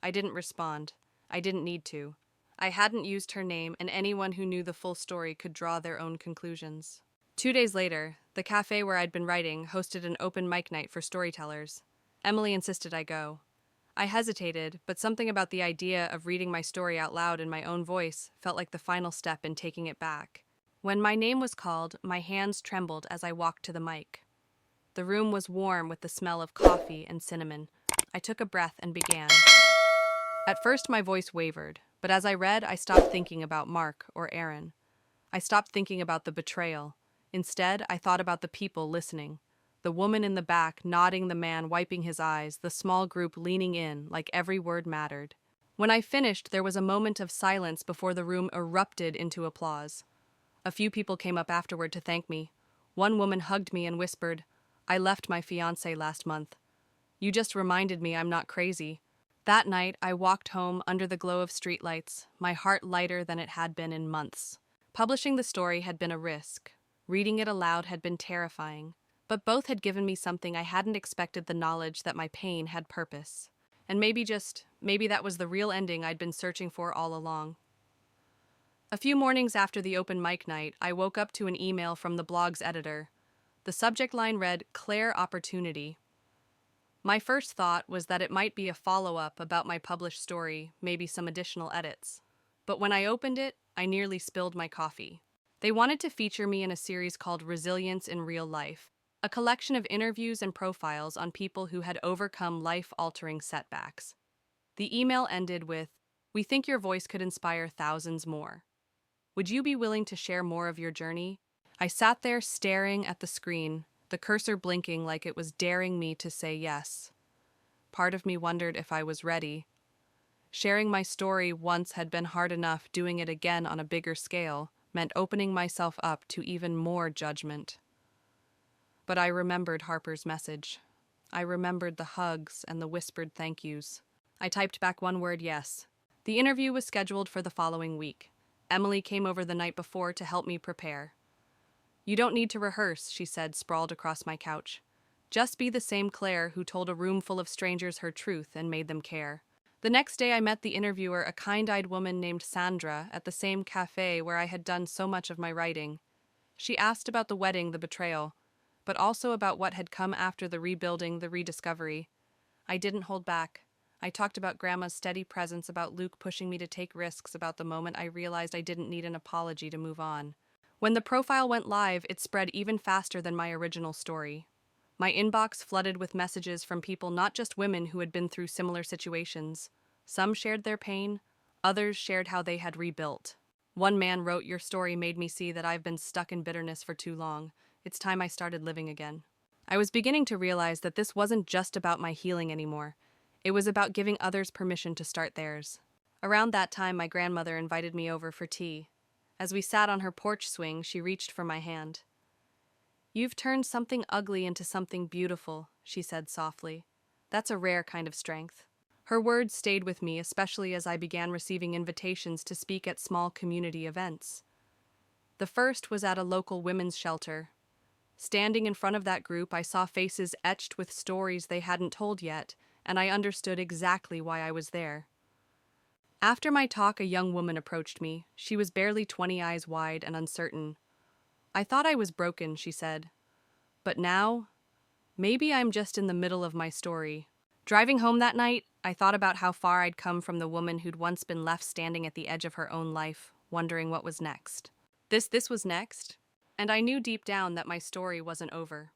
I didn't respond. I didn't need to. I hadn't used her name, and anyone who knew the full story could draw their own conclusions. 2 days later, the cafe where I'd been writing hosted an open mic night for storytellers. Emily insisted I go. I hesitated, but something about the idea of reading my story out loud in my own voice felt like the final step in taking it back. When my name was called, my hands trembled as I walked to the mic. The room was warm with the smell of coffee and cinnamon. I took a breath and began. At first, my voice wavered, but as I read, I stopped thinking about Mark or Erin. I stopped thinking about the betrayal. Instead, I thought about the people listening. The woman in the back nodding, the man wiping his eyes, the small group leaning in like every word mattered. When I finished, there was a moment of silence before the room erupted into applause. A few people came up afterward to thank me. One woman hugged me and whispered, "I left my fiancé last month. You just reminded me I'm not crazy." That night, I walked home under the glow of streetlights, my heart lighter than it had been in months. Publishing the story had been a risk. Reading it aloud had been terrifying. But both had given me something I hadn't expected: the knowledge that my pain had purpose. And maybe that was the real ending I'd been searching for all along. A few mornings after the open mic night, I woke up to an email from the blog's editor. The subject line read, "Claire Opportunity." My first thought was that it might be a follow-up about my published story, maybe some additional edits. But when I opened it, I nearly spilled my coffee. They wanted to feature me in a series called Resilience in Real Life, a collection of interviews and profiles on people who had overcome life-altering setbacks. The email ended with, "We think your voice could inspire thousands more. Would you be willing to share more of your journey? I sat there staring at the screen, the cursor blinking like it was daring me to say yes. Part of me wondered if I was ready. Sharing my story once had been hard enough. Doing it again on a bigger scale meant opening myself up to even more judgment. But I remembered Harper's message. I remembered the hugs and the whispered thank yous. I typed back one word, yes. The interview was scheduled for the following week. Emily came over the night before to help me prepare. "You don't need to rehearse," she said, sprawled across my couch. "Just be the same Claire who told a room full of strangers her truth and made them care." The next day I met the interviewer, a kind-eyed woman named Sandra, at the same cafe where I had done so much of my writing. She asked about the wedding, the betrayal, but also about what had come after the rebuilding, the rediscovery. I didn't hold back. I talked about Grandma's steady presence, about Luke pushing me to take risks, about the moment I realized I didn't need an apology to move on. When the profile went live, it spread even faster than my original story. My inbox flooded with messages from people, not just women, who had been through similar situations. Some shared their pain, others shared how they had rebuilt. One man wrote, "Your story made me see that I've been stuck in bitterness for too long. It's time I started living again." I was beginning to realize that this wasn't just about my healing anymore. It was about giving others permission to start theirs. Around that time, my grandmother invited me over for tea. As we sat on her porch swing, she reached for my hand. "You've turned something ugly into something beautiful," she said softly. "That's a rare kind of strength." Her words stayed with me, especially as I began receiving invitations to speak at small community events. The first was at a local women's shelter. Standing in front of that group, I saw faces etched with stories they hadn't told yet, and I understood exactly why I was there. After my talk, a young woman approached me. She was barely 20, eyes wide and uncertain. "I thought I was broken," she said. "But now, maybe I'm just in the middle of my story." Driving home that night, I thought about how far I'd come from the woman who'd once been left standing at the edge of her own life, wondering what was next. This was next, and I knew deep down that my story wasn't over.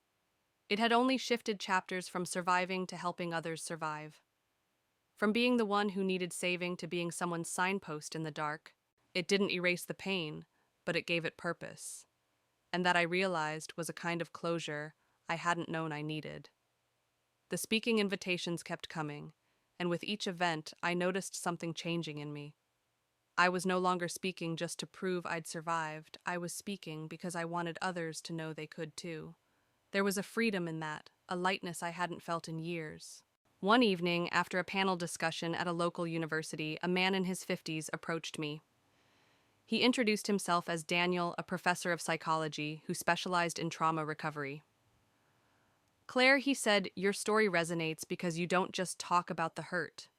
It had only shifted chapters from surviving to helping others survive. From being the one who needed saving to being someone's signpost in the dark. It didn't erase the pain, but it gave it purpose. And that, I realized, was a kind of closure I hadn't known I needed. The speaking invitations kept coming, and with each event, I noticed something changing in me. I was no longer speaking just to prove I'd survived. I was speaking because I wanted others to know they could too. There was a freedom in that, a lightness I hadn't felt in years. One evening, after a panel discussion at a local university, a man in his 50s approached me. He introduced himself as Daniel, a professor of psychology who specialized in trauma recovery. "Claire," he said, "your story resonates because you don't just talk about the hurt.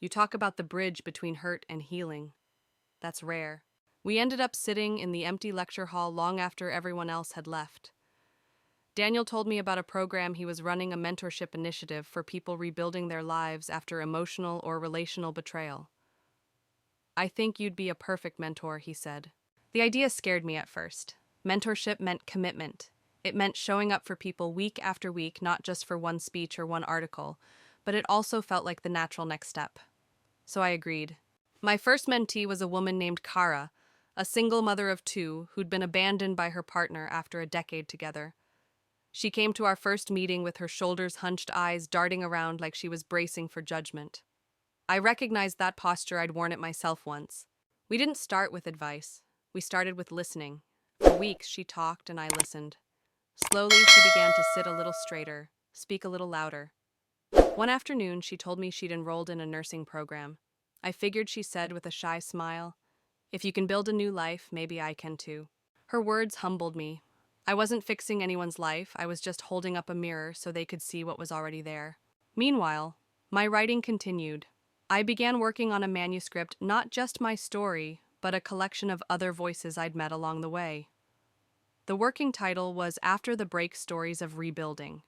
You talk about the bridge between hurt and healing. That's rare." We ended up sitting in the empty lecture hall long after everyone else had left. Daniel told me about a program he was running, a mentorship initiative for people rebuilding their lives after emotional or relational betrayal. "I think you'd be a perfect mentor," he said. The idea scared me at first. Mentorship meant commitment. It meant showing up for people week after week, not just for one speech or one article, but it also felt like the natural next step. So I agreed. My first mentee was a woman named Kara, a single mother of two who'd been abandoned by her partner after a decade together. She came to our first meeting with her shoulders hunched, eyes darting around like she was bracing for judgment. I recognized that posture. I'd worn it myself once. We didn't start with advice. We started with listening. For weeks, she talked and I listened. Slowly, she began to sit a little straighter, speak a little louder. One afternoon, she told me she'd enrolled in a nursing program. "I figured," she said with a shy smile, "if you can build a new life, maybe I can too." Her words humbled me. I wasn't fixing anyone's life, I was just holding up a mirror so they could see what was already there. Meanwhile, my writing continued. I began working on a manuscript, not just my story, but a collection of other voices I'd met along the way. The working title was After the Break: Stories of Rebuilding.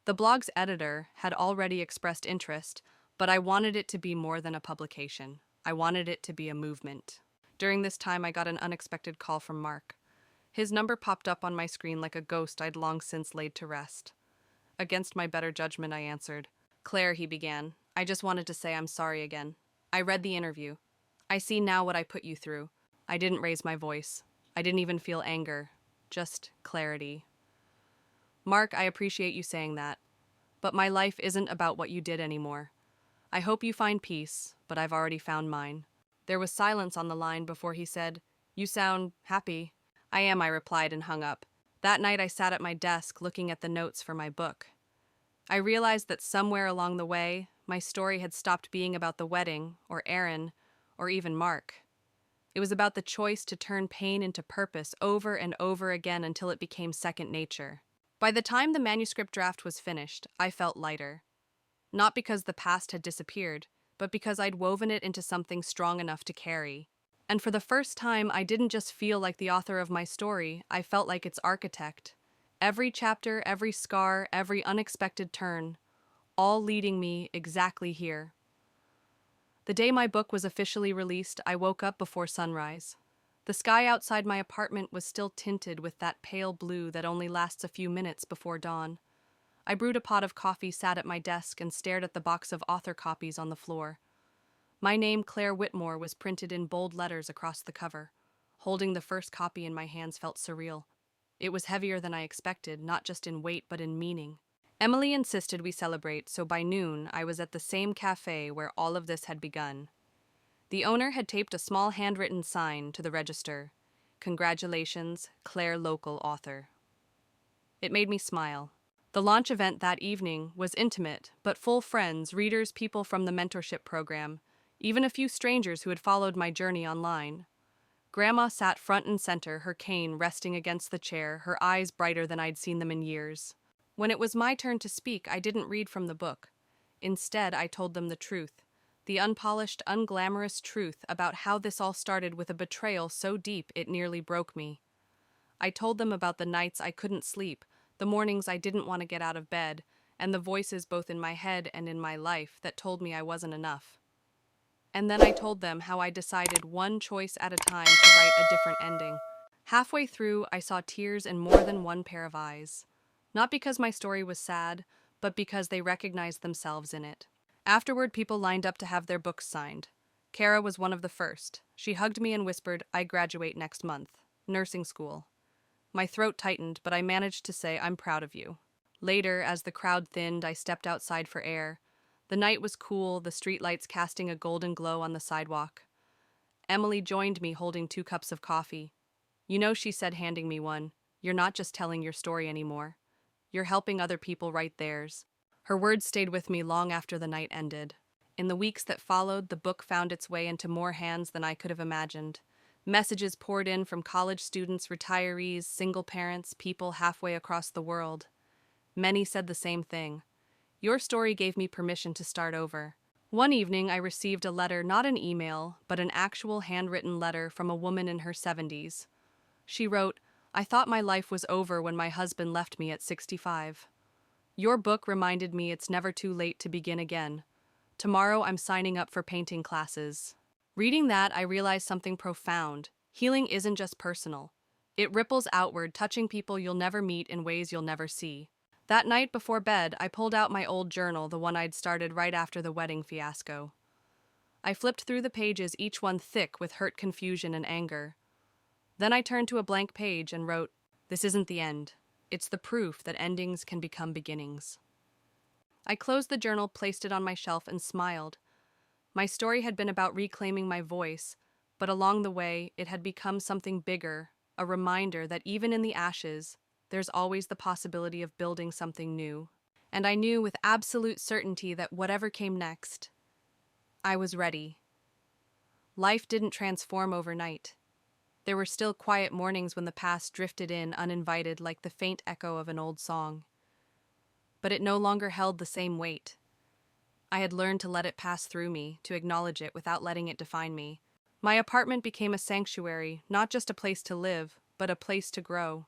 The blog's editor had already expressed interest, but I wanted it to be more than a publication. I wanted it to be a movement. During this time, I got an unexpected call from Mark. His number popped up on my screen like a ghost I'd long since laid to rest. Against my better judgment, I answered. "Claire," he began, "I just wanted to say I'm sorry again. I read the interview. I see now what I put you through." I didn't raise my voice. I didn't even feel anger. just clarity. Mark, I appreciate you saying that, but my life isn't about what you did anymore. I hope you find peace, but I've already found mine. There was silence on the line before he said, "You sound happy." "I am," I replied and hung up. That night I sat at my desk looking at the notes for my book. I realized that somewhere along the way, my story had stopped being about the wedding, or Aaron, or even Mark. It was about the choice to turn pain into purpose over and over again until it became second nature. By the time the manuscript draft was finished, I felt lighter. Not because the past had disappeared, but because I'd woven it into something strong enough to carry. And for the first time, I didn't just feel like the author of my story, I felt like its architect. Every chapter, every scar, every unexpected turn, all leading me exactly here. The day my book was officially released, I woke up before sunrise. The sky outside my apartment was still tinted with that pale blue that only lasts a few minutes before dawn. I brewed a pot of coffee, sat at my desk, and stared at the box of author copies on the floor. My name, Claire Whitmore, was printed in bold letters across the cover. Holding the first copy in my hands felt surreal. It was heavier than I expected, not just in weight but in meaning. Emily insisted we celebrate, so by noon I was at the same cafe where all of this had begun. The owner had taped a small handwritten sign to the register. "Congratulations, Claire Local Author." It made me smile. The launch event that evening was intimate, but full friends, readers, people from the mentorship program, even a few strangers who had followed my journey online. Grandma sat front and center, her cane resting against the chair, her eyes brighter than I'd seen them in years. When it was my turn to speak, I didn't read from the book. Instead, I told them the truth. The unpolished, unglamorous truth about how this all started with a betrayal so deep it nearly broke me. I told them about the nights I couldn't sleep, the mornings I didn't want to get out of bed, and the voices both in my head and in my life that told me I wasn't enough. And then I told them how I decided one choice at a time to write a different ending. Halfway through, I saw tears in more than one pair of eyes. Not because my story was sad, but because they recognized themselves in it. Afterward, people lined up to have their books signed. Kara was one of the first. She hugged me and whispered, "I graduate next month. Nursing school." My throat tightened, but I managed to say, "I'm proud of you." Later, as the crowd thinned, I stepped outside for air. The night was cool, the streetlights casting a golden glow on the sidewalk. Emily joined me holding 2 cups of coffee. "You know," she said, handing me one, "you're not just telling your story anymore. You're helping other people write theirs." Her words stayed with me long after the night ended. In the weeks that followed, the book found its way into more hands than I could have imagined. Messages poured in from college students, retirees, single parents, people halfway across the world. Many said the same thing. "Your story gave me permission to start over." One evening, I received a letter, not an email, but an actual handwritten letter from a woman in her 70s. She wrote, "I thought my life was over when my husband left me at 65. Your book reminded me it's never too late to begin again. Tomorrow I'm signing up for painting classes." Reading that, I realized something profound. Healing isn't just personal. It ripples outward, touching people you'll never meet in ways you'll never see. That night before bed, I pulled out my old journal, the one I'd started right after the wedding fiasco. I flipped through the pages, each one thick with hurt, confusion, and anger. Then I turned to a blank page and wrote, "This isn't the end. It's the proof that endings can become beginnings." I closed the journal, placed it on my shelf, and smiled. My story had been about reclaiming my voice, but along the way, it had become something bigger, a reminder that even in the ashes, there's always the possibility of building something new. And I knew with absolute certainty that whatever came next, I was ready. Life didn't transform overnight. There were still quiet mornings when the past drifted in uninvited like the faint echo of an old song. But it no longer held the same weight. I had learned to let it pass through me, to acknowledge it without letting it define me. My apartment became a sanctuary, not just a place to live, but a place to grow.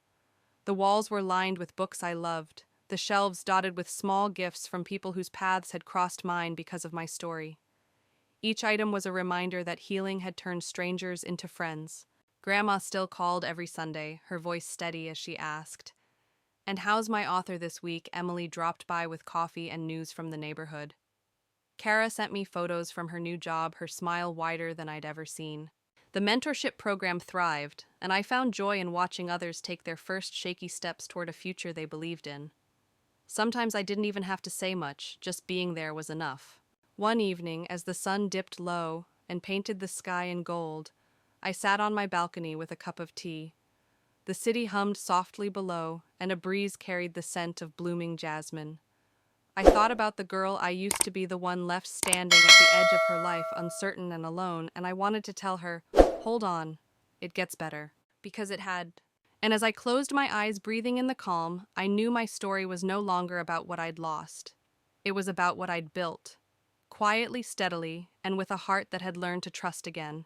The walls were lined with books I loved, the shelves dotted with small gifts from people whose paths had crossed mine because of my story. Each item was a reminder that healing had turned strangers into friends. Grandma still called every Sunday, her voice steady as she asked, "And how's my author this week?" Emily dropped by with coffee and news from the neighborhood. Kara sent me photos from her new job, her smile wider than I'd ever seen. The mentorship program thrived, and I found joy in watching others take their first shaky steps toward a future they believed in. Sometimes I didn't even have to say much, just being there was enough. One evening, as the sun dipped low and painted the sky in gold, I sat on my balcony with a cup of tea. The city hummed softly below, and a breeze carried the scent of blooming jasmine. I thought about the girl I used to be, the one left standing at the edge of her life, uncertain and alone, and I wanted to tell her, "Hold on, it gets better." Because it had. And as I closed my eyes, breathing in the calm, I knew my story was no longer about what I'd lost. It was about what I'd built. Quietly, steadily, and with a heart that had learned to trust again.